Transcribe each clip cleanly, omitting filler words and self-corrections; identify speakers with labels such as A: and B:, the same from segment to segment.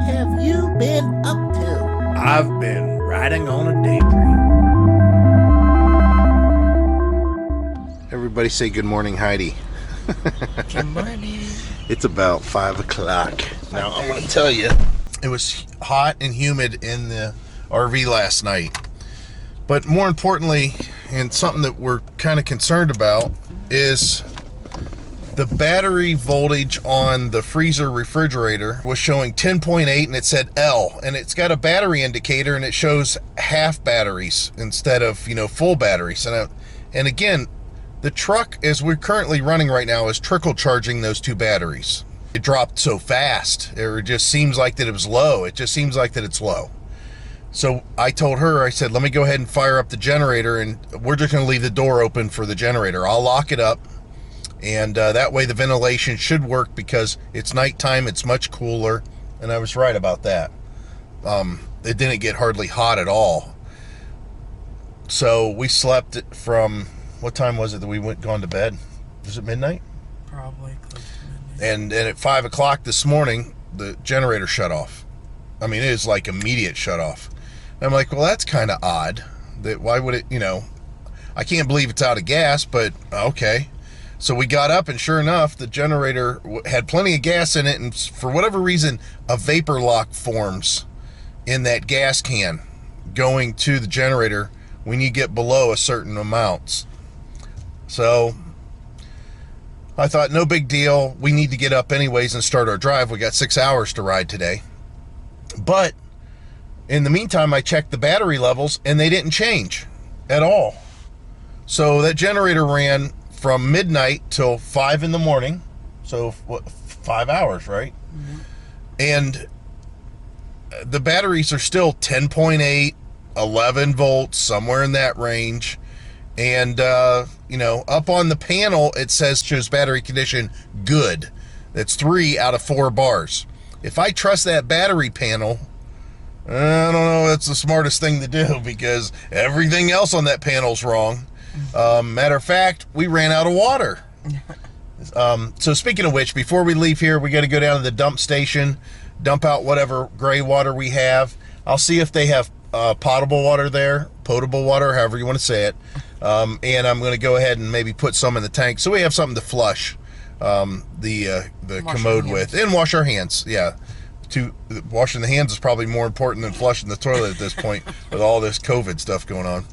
A: have you been up to?
B: I've been riding on a daydream.
C: Everybody say good morning, Heidi.
A: Good morning.
C: It's about 5 o'clock. Now, I'm going to tell you, it was hot and humid in the RV last night. But more importantly, and something that we're kind of concerned about, is the battery voltage on the freezer refrigerator was showing 10.8 and it said L. And it's got a battery indicator and it shows half batteries instead of, full batteries. And again, the truck, as we're currently running right now, is trickle charging those two batteries. It dropped so fast. It just seems like that it was low. It just seems like that it's low. So I told her, I said, let me go ahead and fire up the generator, and we're just going to leave the door open for the generator. I'll lock it up, and that way the ventilation should work because it's nighttime, it's much cooler, and I was right about that. It didn't get hardly hot at all. So we slept from... What time was it that we gone to bed? Was it midnight?
A: Probably close to midnight.
C: And at 5 o'clock this morning, the generator shut off. I mean, it is like immediate shut off. And I'm like, well, that's kind of odd. Why would it, I can't believe it's out of gas, but okay. So we got up, and sure enough, the generator had plenty of gas in it, and for whatever reason, a vapor lock forms in that gas can going to the generator when you get below a certain amount. So I thought, no big deal. We need to get up anyways and start our drive. We got 6 hours to ride today. But in the meantime, I checked the battery levels and they didn't change at all. So that generator ran from midnight till 5 in the morning. So 5 hours, right? Mm-hmm. And the batteries are still 10.8, 11 volts, somewhere in that range. And, up on the panel, it shows battery condition good. That's 3 out of 4 bars. If I trust that battery panel, I don't know, that's the smartest thing to do because everything else on that panel's wrong. Matter of fact, we ran out of water. So speaking of which, before we leave here, we got to go down to the dump station, dump out whatever gray water we have. I'll see if they have potable water there, potable water, however you want to say it. And I'm going to go ahead and maybe put some in the tank so we have something to flush the commode with and wash our hands. Yeah, washing the hands is probably more important than flushing the toilet at this point with all this COVID stuff going on.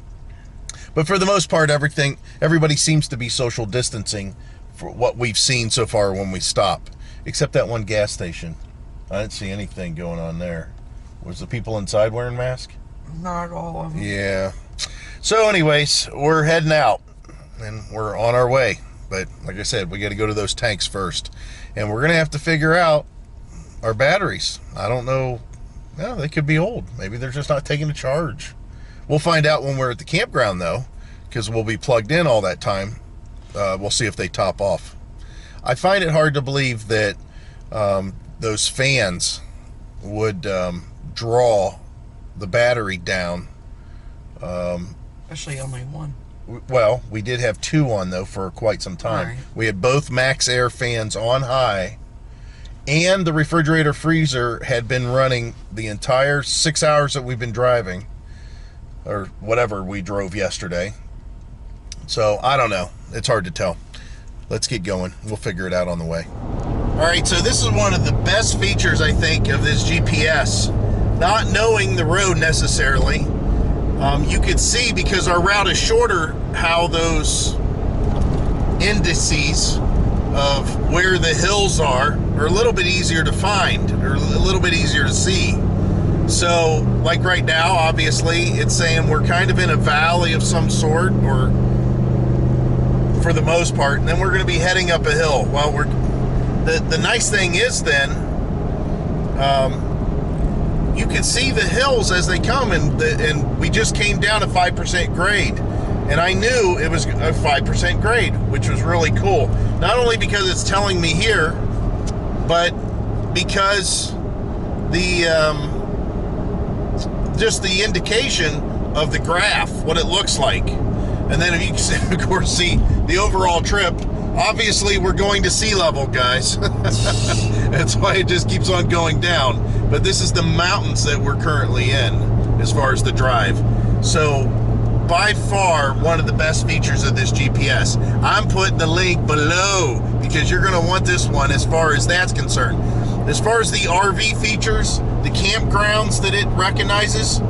C: But for the most part, everybody seems to be social distancing for what we've seen so far when we stop, except that one gas station. I didn't see anything going on there. Was the people inside wearing masks?
A: Not all of them.
C: Yeah. So anyways, we're heading out and we're on our way. But like I said, we got to go to those tanks first. And we're going to have to figure out our batteries. I don't know. No, they could be old. Maybe they're just not taking a charge. We'll find out when we're at the campground, though, because we'll be plugged in all that time. We'll see if they top off. I find it hard to believe that those fans would draw the battery down.
A: Especially only one.
C: Well, we did have 2 on, though, for quite some time.
A: Right.
C: We had both Max Air fans on high, and the refrigerator freezer had been running the entire 6 hours that we've been driving, or whatever we drove yesterday. So, I don't know. It's hard to tell. Let's get going. We'll figure it out on the way. All right, so this is one of the best features, I think, of this GPS. Not knowing the road necessarily. You could see, because our route is shorter, how those indices of where the hills are a little bit easier to find, or a little bit easier to see. So, like right now, obviously, it's saying we're kind of in a valley of some sort, or for the most part, and then we're going to be heading up a hill. Well, the nice thing is then, you can see the hills as they come, and we just came down a 5% grade, and I knew it was a 5% grade, which was really cool. Not only because it's telling me here, but because just the indication of the graph, what it looks like. And then if you can, of course, see the overall trip, Obviously, we're going to sea level, guys. That's why it just keeps on going down. But this is the mountains that we're currently in as far as the drive. So, by far, one of the best features of this GPS. I'm putting the link below because you're going to want this one as far as that's concerned. As far as the RV features, the campgrounds that it recognizes,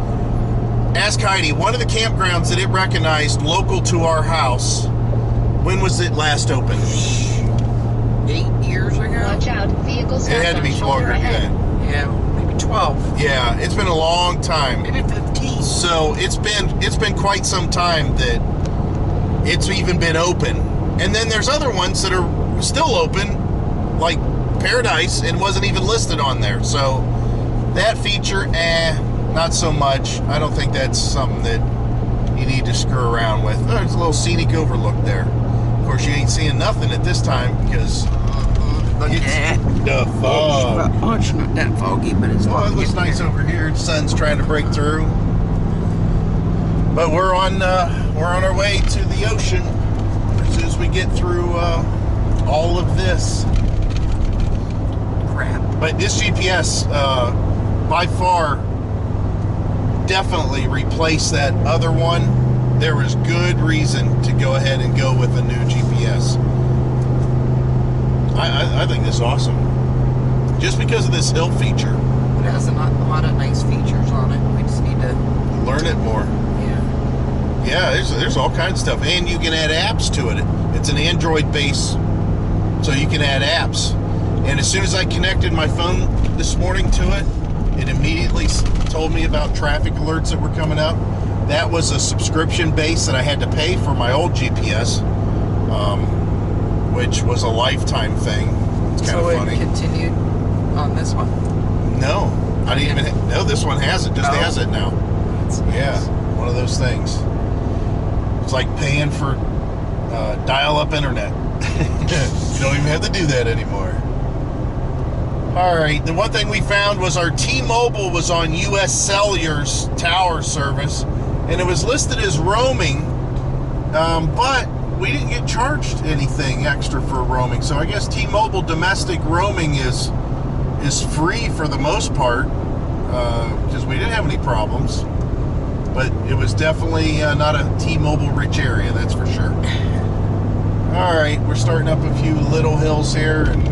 C: ask Heidi, one of the campgrounds that it recognized local to our house, when was it last open?
A: 8 years ago?
D: Watch out, vehicles
C: It had to be longer than that.
A: Yeah, maybe 12.
C: Yeah, it's been a long time.
A: Maybe 15.
C: So it's been quite some time that it's even been open. And then there's other ones that are still open, like Paradise, and wasn't even listed on there. So that feature, not so much. I don't think that's something that you need to screw around with. There's a little scenic overlook there. Of course, you ain't seeing nothing at this time because
A: Look
C: it's
A: at
C: the fog.
A: Oh, it's not that foggy, but it's
C: Oh, it
A: foggy.
C: looks nice over here. The sun's trying to break through. But we're on our way to the ocean as soon as we get through all of this.
A: Crap.
C: But this GPS, by far, definitely replaced that other one. There was good reason to go ahead and go with a new GPS. I think this is awesome. Just because of this hill feature.
A: It has a lot of nice features on it. We just need to...
C: Learn it more.
A: Yeah.
C: Yeah, there's all kinds of stuff. And you can add apps to it. It's an Android base, so you can add apps. And as soon as I connected my phone this morning to it, it immediately told me about traffic alerts that were coming up. That was a subscription base that I had to pay for my old GPS, which was a lifetime thing. It's kind of funny.
A: So it continued on this one?
C: No, I didn't even. No, this one has it. Just has it now.
A: That's nice.
C: Yeah, one of those things. It's like paying for dial-up internet. You don't even have to do that anymore. All right, the one thing we found was our T-Mobile was on U.S. Cellular's tower service, and it was listed as roaming, but we didn't get charged anything extra for roaming. So I guess T-Mobile domestic roaming is free for the most part, because we didn't have any problems. But it was definitely not a T-Mobile rich area, that's for sure. All right, we're starting up a few little hills here, and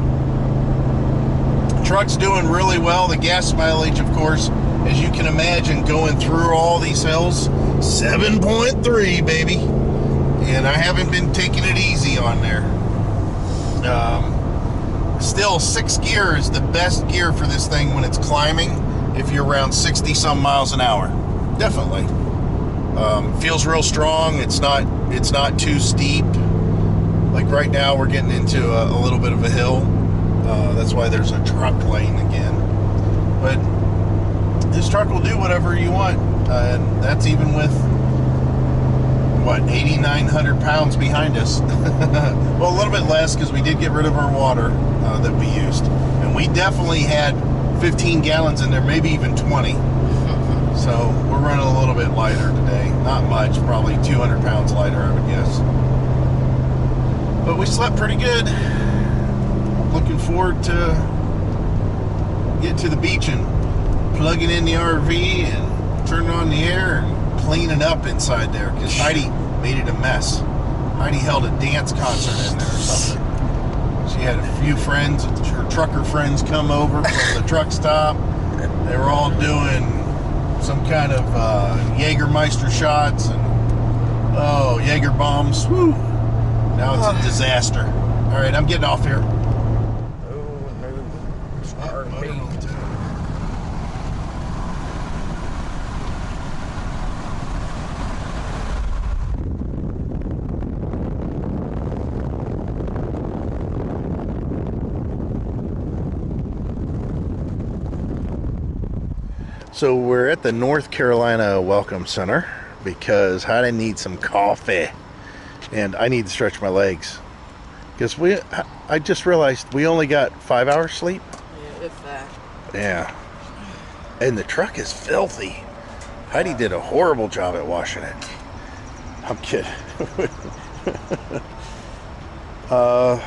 C: the truck's doing really well. The gas mileage, of course, as you can imagine, going through all these hills, 7.3, baby. And I haven't been taking it easy on there. Still, 6th gear is the best gear for this thing when it's climbing, if you're around 60 some miles an hour. Definitely. Feels real strong. It's not too steep. Like right now, we're getting into a little bit of a hill. That's why there's a truck lane again. But this truck will do whatever you want. And that's even with, what, 8,900 pounds behind us. Well, a little bit less because we did get rid of our water that we used. And we definitely had 15 gallons in there, maybe even 20. So we're running a little bit lighter today. Not much, probably 200 pounds lighter, I would guess. But we slept pretty good. Looking forward to get to the beach and plugging in the RV and turning on the air and cleaning up inside there, because Heidi made it a mess. Heidi held a dance concert in there or something. She had a few friends, her trucker friends, come over from the truck stop. They were all doing some kind of Jägermeister shots and Jaeger bombs. Woo! Now it's a disaster. All right, I'm getting off here. So we're at the North Carolina Welcome Center because Heidi needs some coffee and I need to stretch my legs because I just realized we only got 5 hours sleep.
A: Yeah, if that.
C: Yeah, and the truck is filthy. Heidi did a horrible job at washing it. I'm kidding. The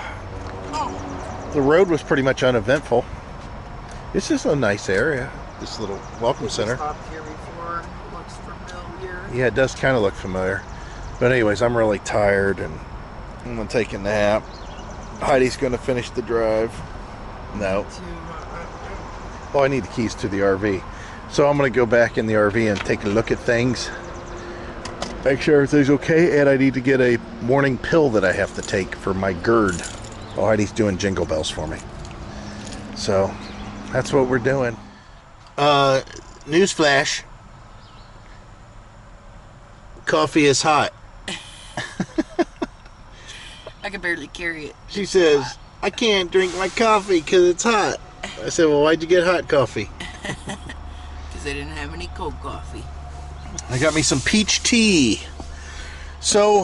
C: road was pretty much uneventful. This is a nice area, this little welcome center.
A: Stopped here before. Looks familiar.
C: Yeah, it does kind of look familiar. But anyways, I'm really tired and I'm going to take a nap. Heidi's going to finish the drive. No. Oh, I need the keys to the RV. So I'm going to go back in the RV and take a look at things. Make sure everything's okay. And I need to get a morning pill that I have to take for my GERD. Oh, Heidi's doing jingle bells for me. So that's what we're doing. Newsflash. Coffee is hot.
A: I can barely carry it.
C: She says, I can't drink my coffee because it's hot. I said, well, why'd you get hot coffee?
A: Because I didn't have any cold coffee.
C: I got me some peach tea. So,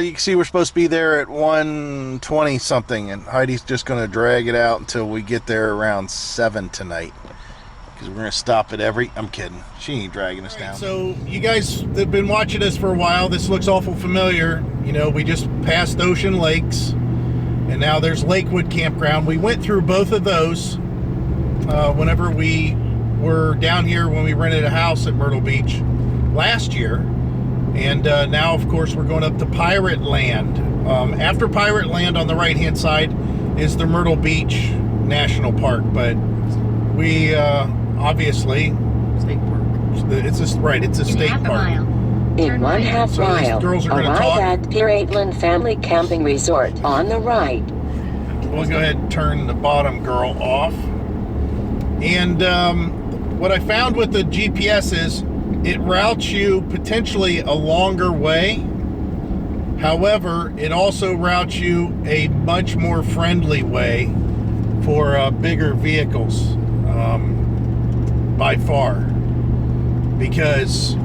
C: you can see we're supposed to be there at 1:20 something, and Heidi's just going to drag it out until we get there around 7 tonight. Because we're going to stop at every... I'm kidding. She ain't dragging us down. So, you guys that have been watching us for a while, this looks awful familiar. You know, we just passed Ocean Lakes, and now there's Lakewood Campground. We went through both of those whenever we were down here when we rented a house at Myrtle Beach last year. And now, of course, we're going up to Pirateland. After Pirateland on the right-hand side is the Myrtle Beach National Park, but we obviously...
A: State park.
C: It's a state park.
D: In 1/2 mile,
C: girls are gonna
D: arrive
C: talk.
D: at Pirateland Family Camping Resort on the right.
C: We'll go ahead and turn the bottom girl off. And what I found with the GPS is it routes you potentially a longer way. However, it also routes you a much more friendly way for bigger vehicles by far. Because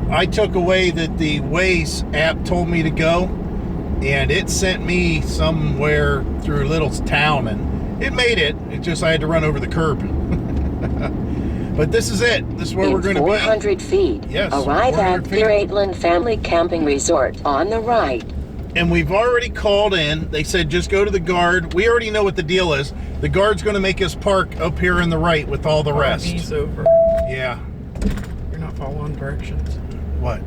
C: I took away that the Waze app told me to go, and it sent me somewhere through a little town, and it made it. It just I had to run over the curb. But this is it. This is where we're going to be.
D: 400 feet,
C: Yes,
D: arrive
C: 400
D: at
C: feet.
D: Pirateland Family Camping Resort on the right.
C: And we've already called in. They said just go to the guard. We already know what the deal is. The guard's going to make us park up here in the right with all the rest.
A: RV's over.
C: Yeah.
A: You're not following directions.
C: What?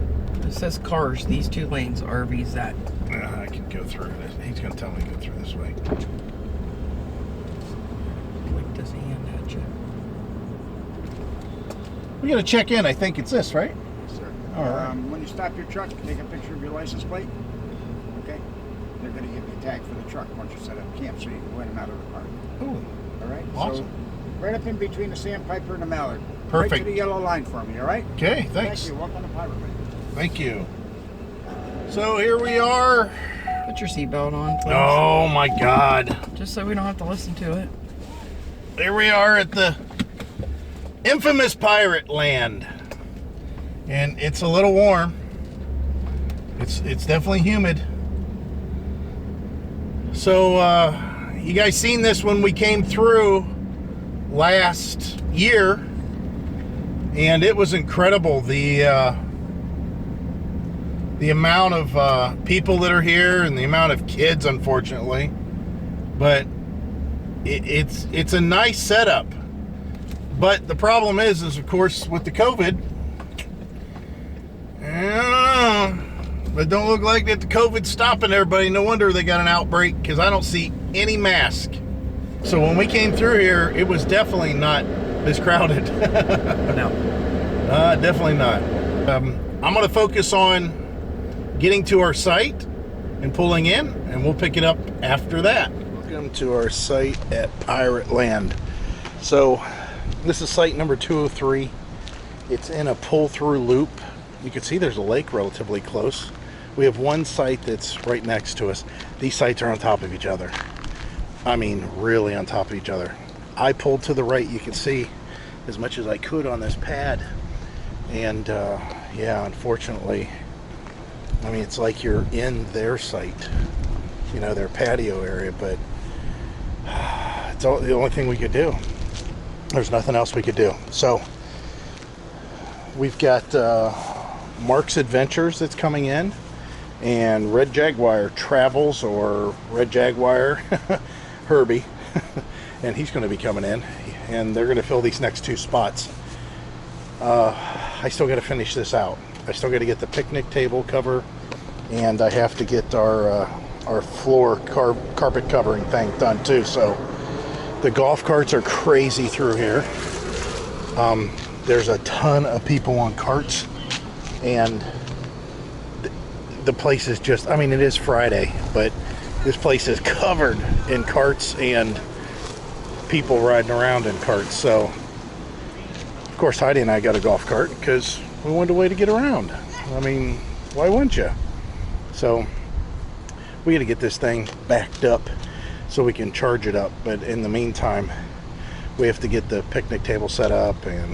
A: It says cars, these 2 lanes. RV's that.
C: I can go through this. He's going to tell me to go through this way.
A: Like, does he hand at you?
C: We got to check in. I think it's this, right?
E: Yes, sir.
C: All right.
E: When you stop your truck, take a picture of your license plate. Okay? They're going to give you a tag for the truck once you set up camp so you can go in and out of the park.
C: Ooh.
E: All right?
C: Awesome.
E: So, right up in between the sandpiper and the mallard.
C: Perfect.
E: Right to the yellow line for me, all right?
C: Okay, thanks.
E: Thank you. Welcome to Pirate Land.
C: Thank you. So here we are.
A: Put your seatbelt on, please.
C: Oh my God.
A: Just so we don't have to listen to it.
C: Here we are at the infamous Pirateland. And it's a little warm. It's definitely humid. So you guys seen this when we came through last year, and it was incredible the amount of people that are here and the amount of kids, unfortunately. But it's a nice setup. But the problem is of course with the COVID, it don't look like that the COVID's stopping everybody. No wonder they got an outbreak, because I don't see any mask. So when we came through here, it was definitely not this crowded.
A: No.
C: Definitely not. I'm going to focus on getting to our site and pulling in, and we'll pick it up after that. Welcome to our site at Pirateland. So this is site number 203. It's in a pull-through loop. You can see there's a lake relatively close. We have one site that's right next to us. These sites are on top of each other. I mean, really on top of each other. I pulled to the right. You can see as much as I could on this pad. And yeah, unfortunately, I mean, it's like you're in their site, you know, their patio area, but it's the only thing we could do. There's nothing else we could do. So we've got Mark's Adventures that's coming in, and Red Jaguar Travels, or Red Jaguar Herbie, and he's going to be coming in, and they're going to fill these next 2 spots. I still got to finish this out. I still got to get the picnic table cover, and I have to get our floor carpet covering thing done too. So the golf carts are crazy through here. There's a ton of people on carts, and the place is just, I mean, it is Friday, but this place is covered in carts and people riding around in carts. So of course Heidi and I got a golf cart because we wanted a way to get around. I mean, why wouldn't you? So we got to get this thing backed up so we can charge it up, but in the meantime we have to get the picnic table set up, and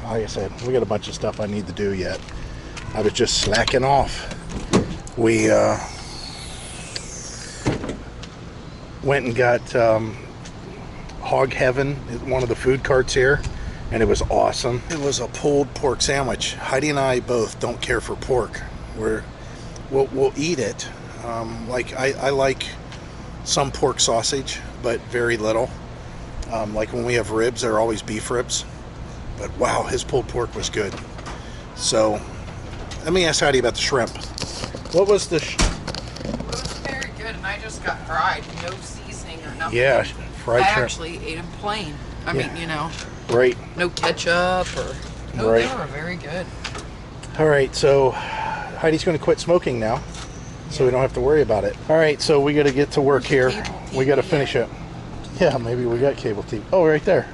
C: like I said, we got a bunch of stuff I need to do yet. I was just slacking off. We went and got Hog Heaven, one of the food carts here, and it was awesome. It was a pulled pork sandwich. Heidi and I both don't care for pork. We'll eat it. Like I like some pork sausage, but very little. Like when we have ribs, they're always beef ribs. But wow, his pulled pork was good. So let me ask Heidi about the shrimp. What was the
A: It was very good, and I just got fried. No seasoning or nothing.
C: Yeah, fried
A: I
C: shrimp.
A: actually ate them plain. I
C: Yeah.
A: mean, you know,
C: Right.
A: no ketchup or... No,
C: Right.
A: they were very good.
C: All right, so Heidi's going to quit smoking now, so we don't have to worry about it. All right, so we got to get to work here.
A: Cable
C: We got to
A: TV
C: finish
A: yet?
C: it. Yeah, maybe we got cable TV. Oh, right there.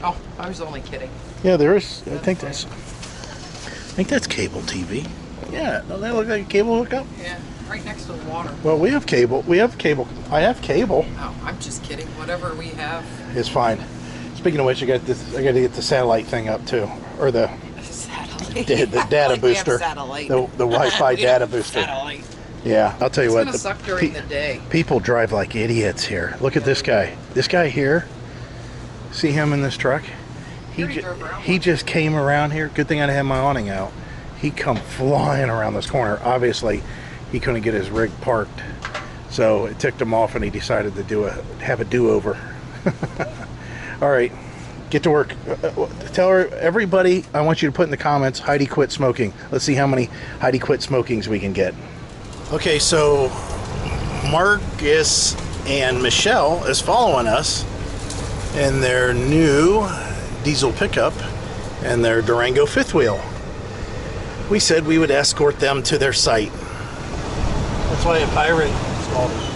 A: Oh, I was only kidding.
C: Yeah, there is. I think
A: That's
C: that's cable TV. Yeah, doesn't that look like a cable hookup?
A: Yeah, right next to the water.
C: Well, we have cable. We have cable. I have cable.
A: Oh, I'm just kidding. Whatever we have.
C: It's fine. Speaking of which, I got to get the satellite thing up too, or the
A: Satellite.
C: the data
A: Like we have
C: booster,
A: satellite.
C: the Wi-Fi
A: We don't
C: data
A: have
C: booster.
A: Satellite.
C: Yeah, I'll tell you
A: It's
C: what.
A: gonna suck during the day.
C: People drive like idiots here. Look at this guy. This guy here. See him in this truck? He just came around here. Good thing I had my awning out. He come flying around this corner. Obviously, he couldn't get his rig parked, so it ticked him off, and he decided to have a do-over. All right, get to work. Tell everybody. I want you to put in the comments, Heidi quit smoking. Let's see how many Heidi quit smokings we can get. Okay, so Marcus and Michelle is following us in their new diesel pickup and their Durango fifth wheel. We said we would escort them to their site. That's why a pirate is called a